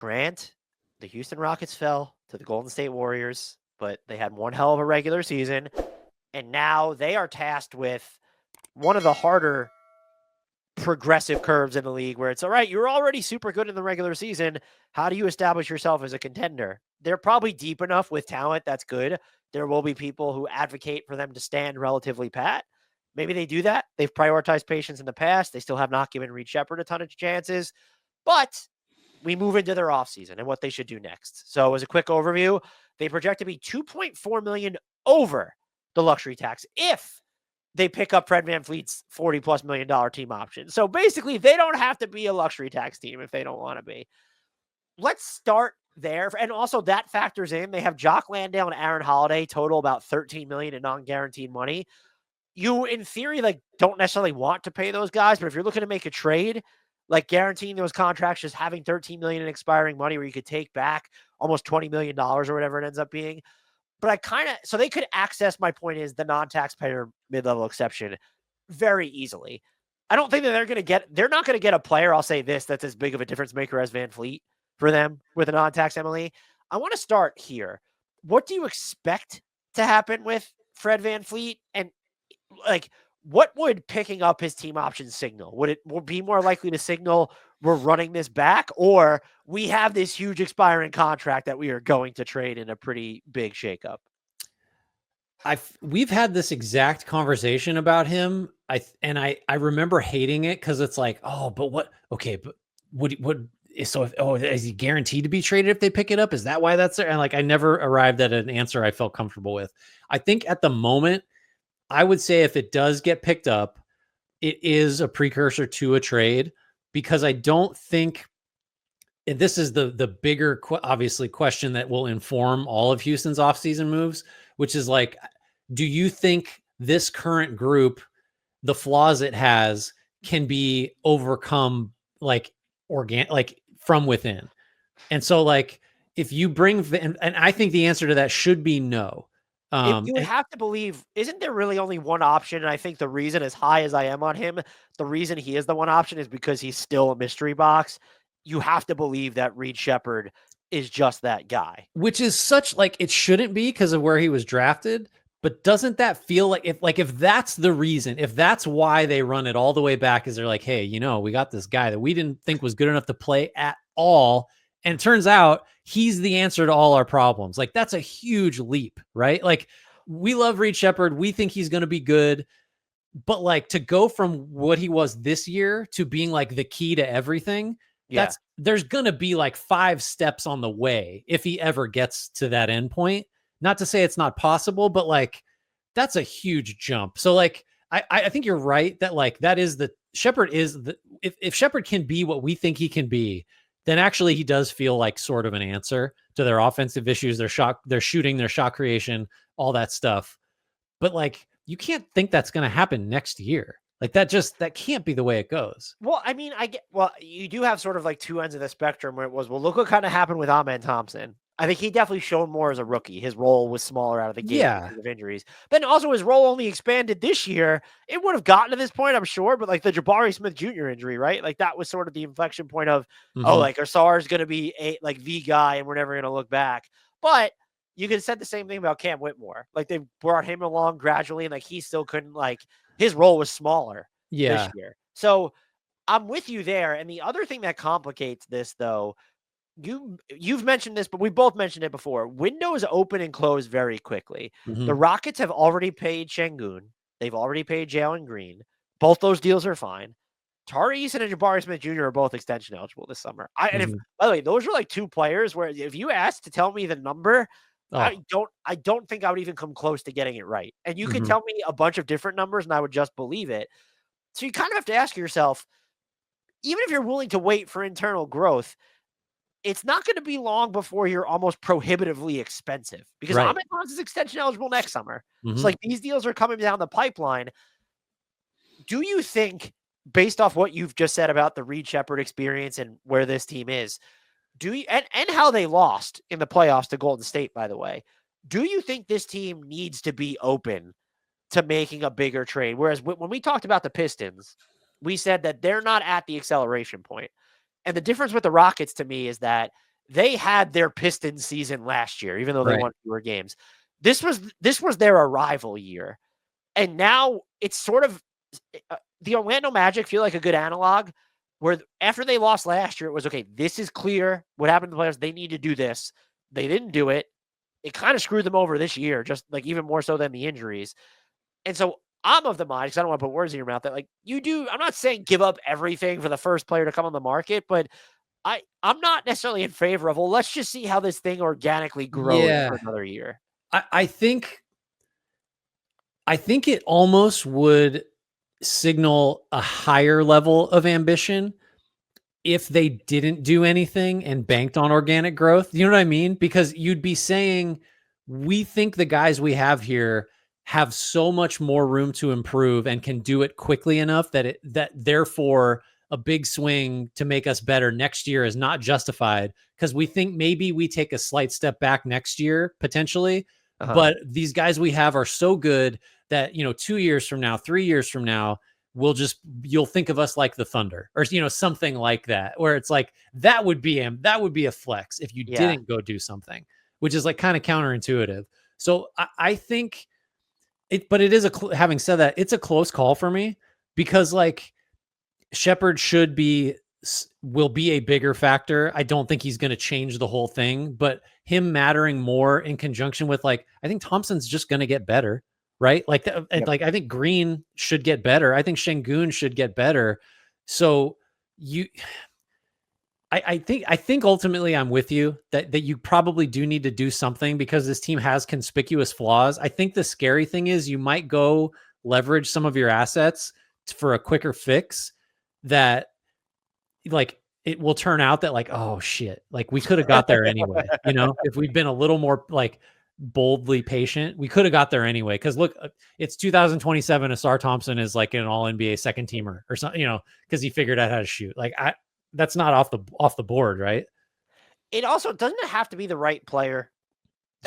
Grant, the Houston Rockets fell to the Golden State Warriors, but they had one hell of a regular season. And now they are tasked with one of the harder progressive curves in the league where it's all right, you're already super good in the regular season. How do you establish yourself as a contender? They're probably deep enough with talent that's good. There will be people who advocate for them to stand relatively pat. Maybe they do that. They've prioritized patience in the past. They still have not given Reed Shepherd a ton of chances, but we move into their offseason and what they should do next. So as a quick overview, they project to be $2.4 million over the luxury tax if they pick up Fred VanVleet's $40+ million team option. So basically, they don't have to be a luxury tax team if they don't want to be. Let's start there. And also that factors in, they have Jock Landale and Aaron Holiday, total about $13 million in non-guaranteed money. You, in theory, like don't necessarily want to pay those guys, but if you're looking to make a trade, like guaranteeing those contracts, just having $13 million in expiring money where you could take back almost $20 million or whatever it ends up being. But so they could access, my point is, the non-taxpayer mid-level exception very easily. I don't think that they're not going to get a player, I'll say this, that's as big of a difference maker as VanVleet for them with a non-tax MLE. I want to start here. What do you expect to happen with Fred VanVleet? And like, what would picking up his team option signal? Would it be more likely to signal we're running this back, or we have this huge expiring contract that we are going to trade in a pretty big shakeup? We've had this exact conversation about him. I remember hating it because it's like, oh, but what? Okay, but what? So is he guaranteed to be traded if they pick it up? Is that why that's there? And like, I never arrived at an answer I felt comfortable with. I think at the moment, I would say if it does get picked up, it is a precursor to a trade, because I don't think, and this is the bigger, obviously, question that will inform all of Houston's offseason moves, which is like, do you think this current group, the flaws it has, can be overcome like from within? And so like, if you bring, and I think the answer to that should be no. You would have to believe, isn't there really only one option? And I think the reason, as high as I am on him, the reason he is the one option is because he's still a mystery box. You have to believe that Reed Shepherd is just that guy. Which is such, like, it shouldn't be because of where he was drafted. But doesn't that feel like, if that's the reason, if that's why they run it all the way back, is they're like, hey, we got this guy that we didn't think was good enough to play at all, and it turns out he's the answer to all our problems. Like, that's a huge leap, right? Like, we love Reed Shepherd. We think he's going to be good. But like, to go from what he was this year to being like the key to everything, there's going to be like 5 steps on the way if he ever gets to that end point. Not to say it's not possible, but like, that's a huge jump. So like, I think you're right that like, that is Shepherd is if Shepherd can be what we think he can be, then actually he does feel like sort of an answer to their offensive issues, their shooting, their shot creation, all that stuff. But like, you can't think that's going to happen next year. Like, that can't be the way it goes. Well, I mean, you do have sort of like two ends of the spectrum where it was, well, look what kind of happened with Amen Thompson. I think he definitely showed more as a rookie. His role was smaller out of the gate because of injuries. But also his role only expanded this year. It would have gotten to this point, I'm sure, but like the Jabari Smith Jr. injury, right? Like, that was sort of the inflection point of, oh, like Ausar is going to be the guy and we're never going to look back. But you could have said the same thing about Cam Whitmore. Like, they brought him along gradually and like he still couldn't, like, his role was smaller this year. So I'm with you there. And the other thing that complicates this, though, you've mentioned this, but we both mentioned it before. Windows open and close very quickly. The Rockets have already paid Şengün. They've already paid Jalen Green. Both those deals are fine. Tari Eason and Jabari Smith Jr. are both extension eligible this summer. By the way, those are like 2 players where if you asked to tell me the number, I don't think I would even come close to getting it right. And you could tell me a bunch of different numbers and I would just believe it. So you kind of have to ask yourself, even if you're willing to wait for internal growth, it's not going to be long before you're almost prohibitively expensive, because Amen Thompson is extension eligible next summer. So like, these deals are coming down the pipeline. Do you think, based off what you've just said about the Reed Shepherd experience and where this team is, and how they lost in the playoffs to Golden State, by the way, do you think this team needs to be open to making a bigger trade? Whereas when we talked about the Pistons, we said that they're not at the acceleration point. And the difference with the Rockets to me is that they had their Pistons season last year, even though they Right. won fewer games. This was their arrival year. And now it's sort of the Orlando Magic feel like a good analog where after they lost last year, it was okay. This is clear. What happened to the players? They need to do this. They didn't do it. It kind of screwed them over this year, just like even more so than the injuries. And so I'm of the mind, because I don't want to put words in your mouth, that like you do. I'm not saying give up everything for the first player to come on the market, but I'm not necessarily in favor of, well, let's just see how this thing organically grows for Yeah. another year. I think it almost would signal a higher level of ambition if they didn't do anything and banked on organic growth. You know what I mean? Because you'd be saying, we think the guys we have here have so much more room to improve and can do it quickly enough that therefore a big swing to make us better next year is not justified, because we think maybe we take a slight step back next year potentially. But these guys we have are so good that, 2 years from now, 3 years from now, you'll think of us like the Thunder, or something like that, where it's like that would be a flex if you Yeah. didn't go do something, which is like kind of counterintuitive. So I think it, but it is having said that, it's a close call for me, because like Shepherd will be a bigger factor. I don't think he's going to change the whole thing, but him mattering more in conjunction with, like, I think Thompson's just going to get better, right? Like, like I think Green should get better. I think Şengün should get better. So I think ultimately I'm with you that you probably do need to do something, because this team has conspicuous flaws. I think the scary thing is you might go leverage some of your assets for a quicker fix that, like, it will turn out that, like, oh shit, like we could have got there anyway. If we'd been a little more like boldly patient, we could have got there anyway. Because look, it's 2027. Asar Thompson is like an all NBA second teamer or something, because he figured out how to shoot. Like, that's not off the board, right? It also doesn't have to be the right player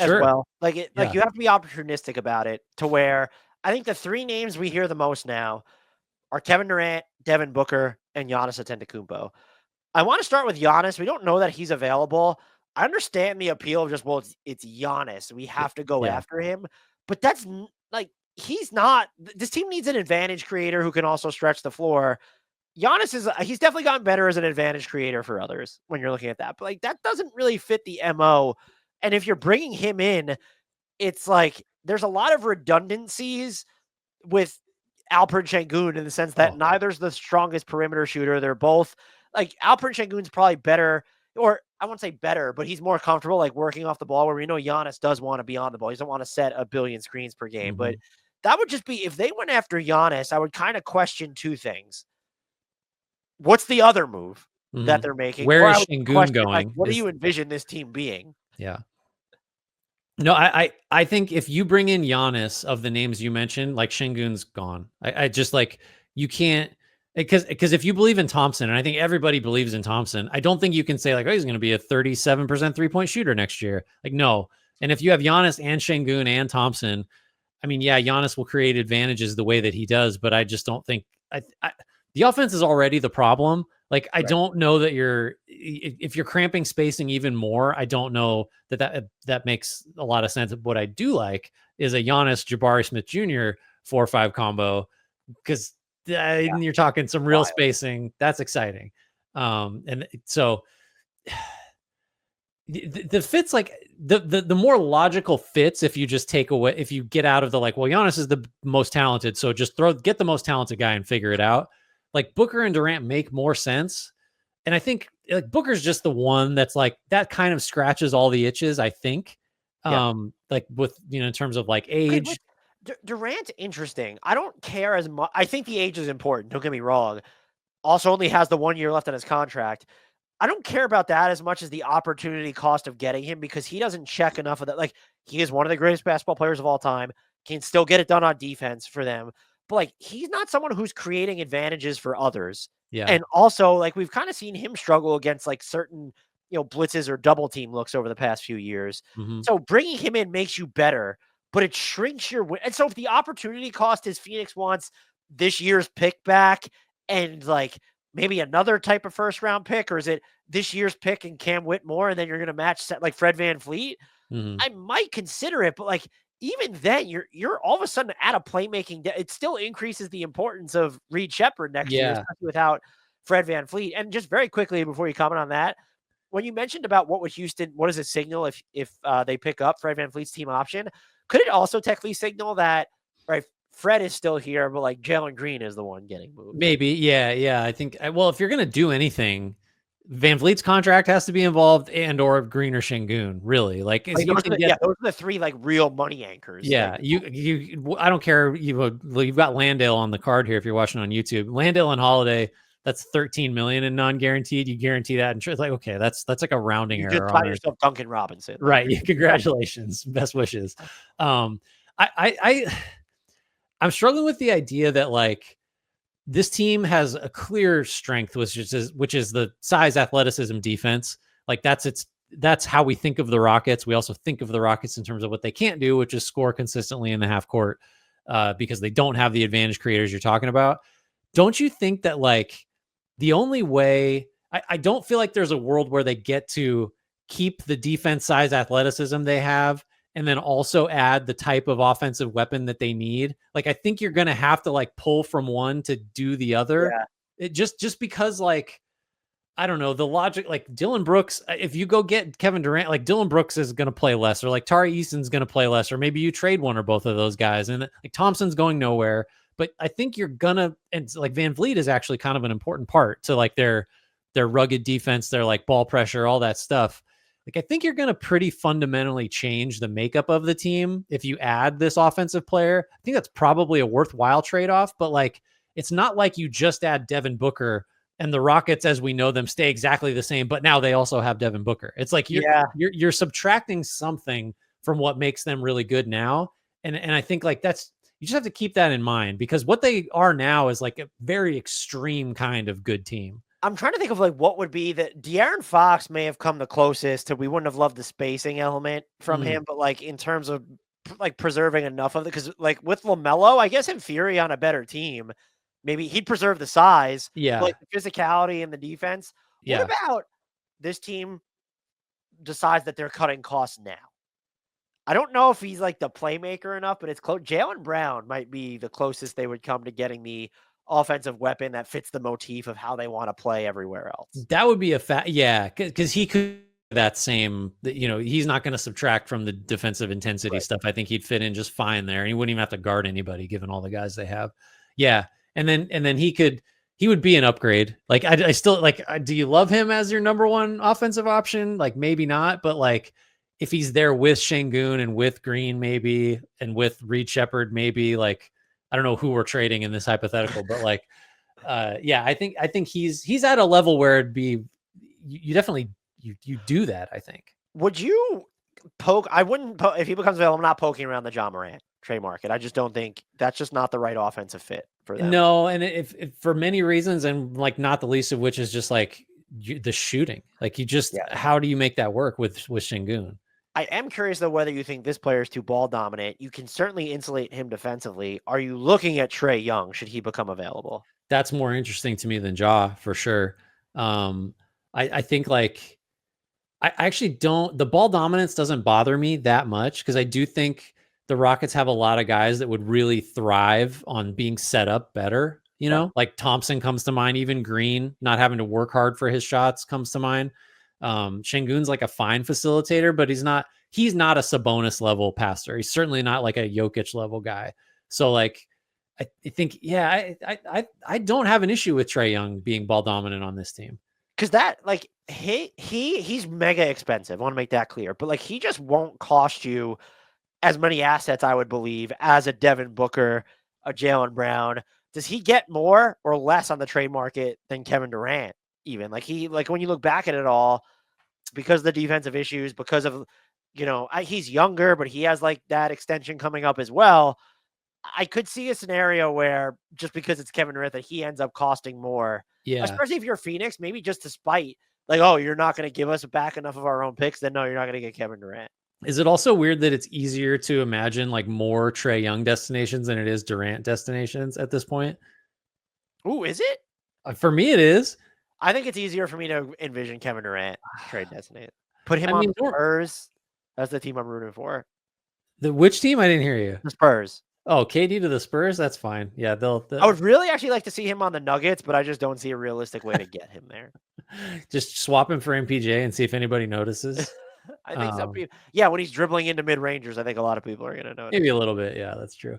as Sure. well. Like you have to be opportunistic about it, to where I think the three names we hear the most now are Kevin Durant, Devin Booker, and Giannis Antetokounmpo. I want to start with Giannis. We don't know that he's available. I understand the appeal of just, well, it's Giannis. We have to go after him. But that's like, he's not. This team needs an advantage creator who can also stretch the floor. Giannis he's definitely gotten better as an advantage creator for others when you're looking at that. But like, that doesn't really fit the MO. And if you're bringing him in, it's like there's a lot of redundancies with Alperen Şengün, in the sense that neither's the strongest perimeter shooter. They're both like, Alperen Şengün's probably better, or I won't say better, but he's more comfortable like working off the ball, where we know Giannis does want to be on the ball. He doesn't want to set a billion screens per game. But that would just be, if they went after Giannis, I would kind of question two things. What's the other move that they're making? Where is Şengün going? Like, what do you envision this team being? Yeah. No, I think if you bring in Giannis, of the names you mentioned, like, Şengün's gone. I just, like, you can't, because if you believe in Thompson, and I think everybody believes in Thompson, I don't think you can say like, oh, he's going to be a 37% 3-point shooter next year. Like, no. And if you have Giannis and Şengün and Thompson, I mean, yeah, Giannis will create advantages the way that he does, but I just don't think the offense is already the problem. Like, I don't know that if you're cramping spacing even more, I don't know that makes a lot of sense. What I do like is a Giannis Jabari Smith Jr. 4-5 combo, because you're talking some real spacing. That's exciting. And so the fits, like the more logical fits, if you just if you get out of the, like, well, Giannis is the most talented, so just get the most talented guy and figure it out. Like, Booker and Durant make more sense. And I think, like, Booker's just the one that's like, that kind of scratches all the itches, I think. Like, with, in terms of like age. Durant, interesting. I don't care as much. I think the age is important. Don't get me wrong. Also only has the 1 year left on his contract. I don't care about that as much as the opportunity cost of getting him, because he doesn't check enough of that. Like, he is one of the greatest basketball players of all time, can still get it done on defense for them. But like, he's not someone who's creating advantages for others. Yeah. And also, like, we've kind of seen him struggle against like certain, blitzes or double team looks over the past few years. So bringing him in makes you better, but it shrinks your win. And so if the opportunity cost is Phoenix wants this year's pick back and like maybe another type of first round pick, or is it this year's pick and Cam Whitmore, and then you're going to match like Fred VanVleet, Mhm. I might consider it. But like even then, you're all of a sudden at a playmaking. It still increases the importance of Reed Shepherd next year, Yeah. especially without Fred VanVleet. And just very quickly before you comment on that, when you mentioned about what would Houston, what does it signal if they pick up Fred VanVleet's team option? Could it also technically signal that right Fred is still here, but like Jalen Green is the one getting moved? Maybe. Yeah. I think, well, if you're going to do anything, Van Vliet's contract has to be involved and or Green or Şengün, really. Like, Like you can get, those are the three like real money anchors. yeah, I don't care. You've got Landale on the card here if you're watching on YouTube. Landale and Holiday, that's 13 million in non-guaranteed. You guarantee that. And it's like, okay, that's like a rounding you just error got on it. yourself Duncan Robinson. Like, Right. Congratulations. Best wishes. Um, I'm struggling with the idea that like this team has a clear strength, which is the size, athleticism, defense. Like that's how we think of the Rockets. We also think of the Rockets in terms of what they can't do, which is score consistently in the half court, because they don't have the advantage creators you're talking about. Don't you think that like the only way, I don't feel like there's a world where they get to keep the defense, size, athleticism they have and then also add the type of offensive weapon that they need? Like, I think you're going to have to like pull from one to do the other. yeah. It just because like, I don't know, the logic, like Dylan Brooks, if you go get Kevin Durant, like Dylan Brooks is going to play less, or like Tari Eason's going to play less, or maybe you trade one or both of those guys, and like Thompson's going nowhere. But I think you're gonna, and like Van Vliet is actually kind of an important part to like their rugged defense, their like ball pressure, all that stuff. Like, I think you're going to pretty fundamentally change the makeup of the team if you add this offensive player. I think that's probably a worthwhile trade-off, but like, it's not like you just add Devin Booker and the Rockets, as we know them, stay exactly the same, but now they also have Devin Booker. It's like you're subtracting something from what makes them really good now. And I think like that's, you just have to keep that in mind, because what they are now is like a very extreme kind of good team. I'm trying to think of like what would be that De'Aaron Fox may have come the closest to, we wouldn't have loved the spacing element from him, but like in terms of like preserving enough of it, because like with LaMelo, I guess in theory on a better team, maybe he'd preserve the size, Yeah. but like the physicality and the defense. Yeah. What about this team decides that they're cutting costs now? I don't know if he's like the playmaker enough, but it's close. Jaylen Brown might be the closest they would come to getting the offensive weapon that fits the motif of how they want to play everywhere else. That would be a yeah, because he could that same, you know, he's not going to subtract from the defensive intensity stuff. I think he'd fit in just fine there, and he wouldn't even have to guard anybody given all the guys they have. Yeah, and then he would be an upgrade. Like I still like. Do you love him as your number one offensive option? Like maybe not, but like if he's there with Şengün and with Green maybe, and with Reed Shepherd maybe, like I don't know who we're trading in this hypothetical, but like yeah, I think he's at a level where it'd be, you definitely you do that. I think. Would you poke? I wouldn't if he becomes available. I'm not poking around the John Morant trade market. I just don't think that's just not the right offensive fit for them. No, and if for many reasons, and like not the least of which is just like the shooting. Like you just, how do you make that work with Şengün? I am curious though whether you think this player is too ball dominant. You can certainly insulate him defensively. Are you looking at Trae Young? Should he become available? That's more interesting to me than Ja for sure. I think like I actually don't, the ball dominance doesn't bother me that much, because I do think the Rockets have a lot of guys that would really thrive on being set up better. You know, like Thompson comes to mind, even Green not having to work hard for his shots comes to mind. Şengün's like a fine facilitator, but he's not a Sabonis level passer. He's certainly not like a Jokic level guy. So like, I think, yeah, I don't have an issue with Trae Young being ball dominant on this team. Cause that like he's mega expensive. I want to make that clear, but like he just won't cost you as many assets, I would believe, as a Devin Booker, a Jaylen Brown. Does he get more or less on the trade market than Kevin Durant? Even like when you look back at it all, because of the defensive issues, because of, you know, he's younger, but he has like that extension coming up as well. I could see a scenario where just because it's Kevin Durant that he ends up costing more. Yeah. Especially if you're Phoenix, maybe just to spite, like, oh, you're not going to give us back enough of our own picks. Then no, you're not going to get Kevin Durant. Is it also weird that it's easier to imagine like more Trae Young destinations than it is Durant destinations at this point? Ooh, is it? For me, it is. I think it's easier for me to envision Kevin Durant trade designated. Put him I on mean, the Spurs. That's the team I'm rooting for. the which team? I didn't hear you. The Spurs. Oh, KD to the Spurs. That's fine. Yeah, they'll I would really actually like to see him on the Nuggets, but I just don't see a realistic way to get him there. just swap him for MPJ and see if anybody notices. I think some people, yeah, when he's dribbling into mid-rangers, I think a lot of people are going to notice. Maybe a little bit. Yeah, that's true.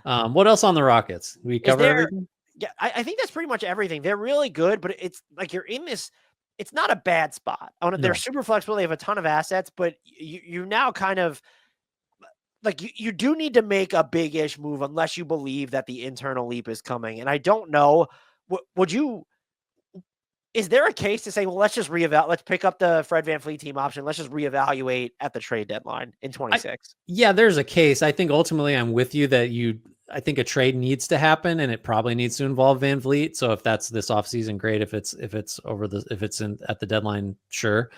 What else on the Rockets? We cover everything? Yeah, I think that's pretty much everything. They're really good, but it's like you're in this. It's not a bad spot. They're super flexible. They have a ton of assets, but you now kind of like you do need to make a big-ish move unless you believe that the internal leap is coming. And I don't know. Would you? Is there a case to say, well, let's just reevaluate? Let's pick up the Fred VanVleet team option. Let's just reevaluate at the trade deadline in 26. Yeah, there's a case. I think ultimately I'm with you that I think a trade needs to happen and it probably needs to involve VanVleet. So if that's this offseason, great. If it's at the deadline, sure.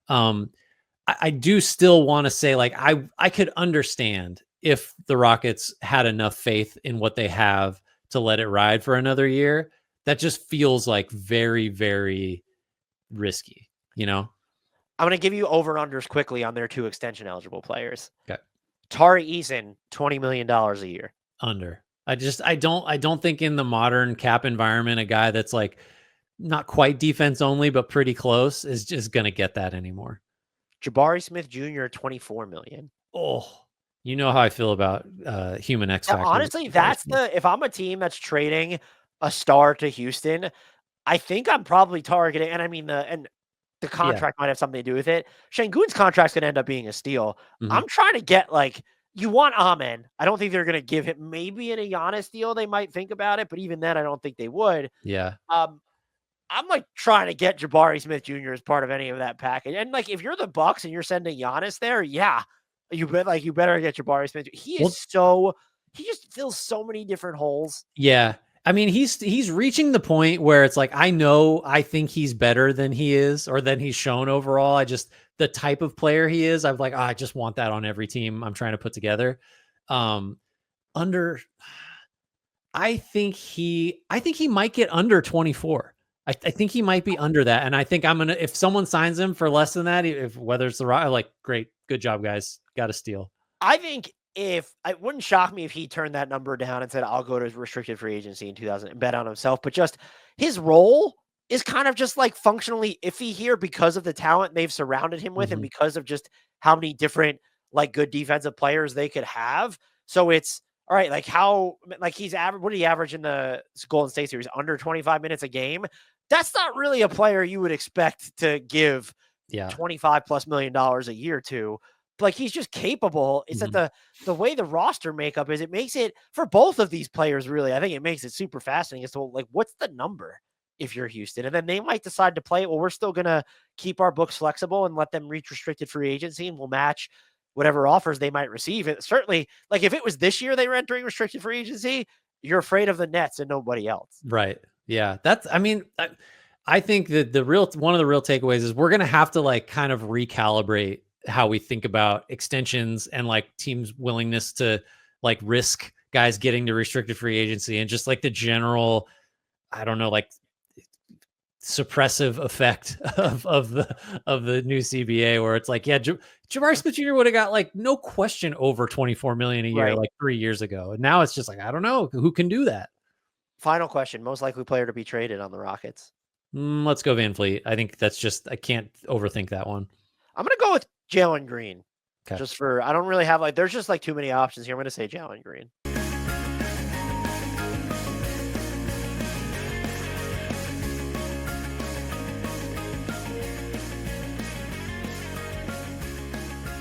I do still want to say, like, I could understand if the Rockets had enough faith in what they have to let it ride for another year. That just feels like very, very risky, you know? I'm going to give you over-unders quickly on their 2 extension-eligible players. Okay. Tari Eason, $20 million a year. Under. I don't think in the modern cap environment, a guy that's like not quite defense only, but pretty close is just going to get that anymore. Jabari Smith Jr., $24 million. Oh, you know how I feel about human X factor. Honestly, if I'm a team that's trading a star to Houston, I think I'm probably targeting, and I mean the contract might have something to do with it. Şengün's contract's gonna end up being a steal. Mm-hmm. I'm trying to get you want Amen. I don't think they're gonna give him maybe in a Giannis deal. They might think about it, but even then, I don't think they would. Yeah. I'm trying to get Jabari Smith Jr. as part of any of that package. And if you're the Bucks and you're sending Giannis there, yeah, you better get Jabari Smith. He just fills so many different holes. Yeah. I mean, he's reaching the point where it's like, I think he's better than he is or than he's shown overall. The type of player he is, I'm like, I just want that on every team I'm trying to put together. I think he might get under 24. I think he might be under that. And I think if someone signs him for less than that, whether it's the Rock, like, great, good job, guys. Got to steal. I think it wouldn't shock me if he turned that number down and said, I'll go to restricted free agency in 2000 and bet on himself. But just his role is kind of just like functionally iffy here because of the talent they've surrounded him with and because of just how many different good defensive players they could have. So it's all right. He's average. What did he average in the Golden State series? Under 25 minutes a game. That's not really a player you would expect to give $25+ million a year to. He's just capable. It's that the way the roster makeup is, it makes it for both of these players, really, I think it makes it super fascinating as to what's the number if you're Houston? And then they might decide to play, well, we're still going to keep our books flexible and let them reach restricted free agency and we'll match whatever offers they might receive. And certainly, if it was this year they were entering restricted free agency, you're afraid of the Nets and nobody else. Right. Yeah. I think that one of the real takeaways is we're going to have to kind of recalibrate how we think about extensions and teams' willingness to risk guys getting to restricted free agency and just the general, I don't know, suppressive effect of the new CBA where it's Jabari Smith Jr. would have got no question over 24 million a year 3 years ago. And now it's just I don't know who can do that. Final question, most likely player to be traded on the Rockets. Let's go VanVleet. I think I can't overthink that one. I'm going to go with Jalen Green. Okay. I don't really have there's just too many options here. I'm going to say Jalen Green.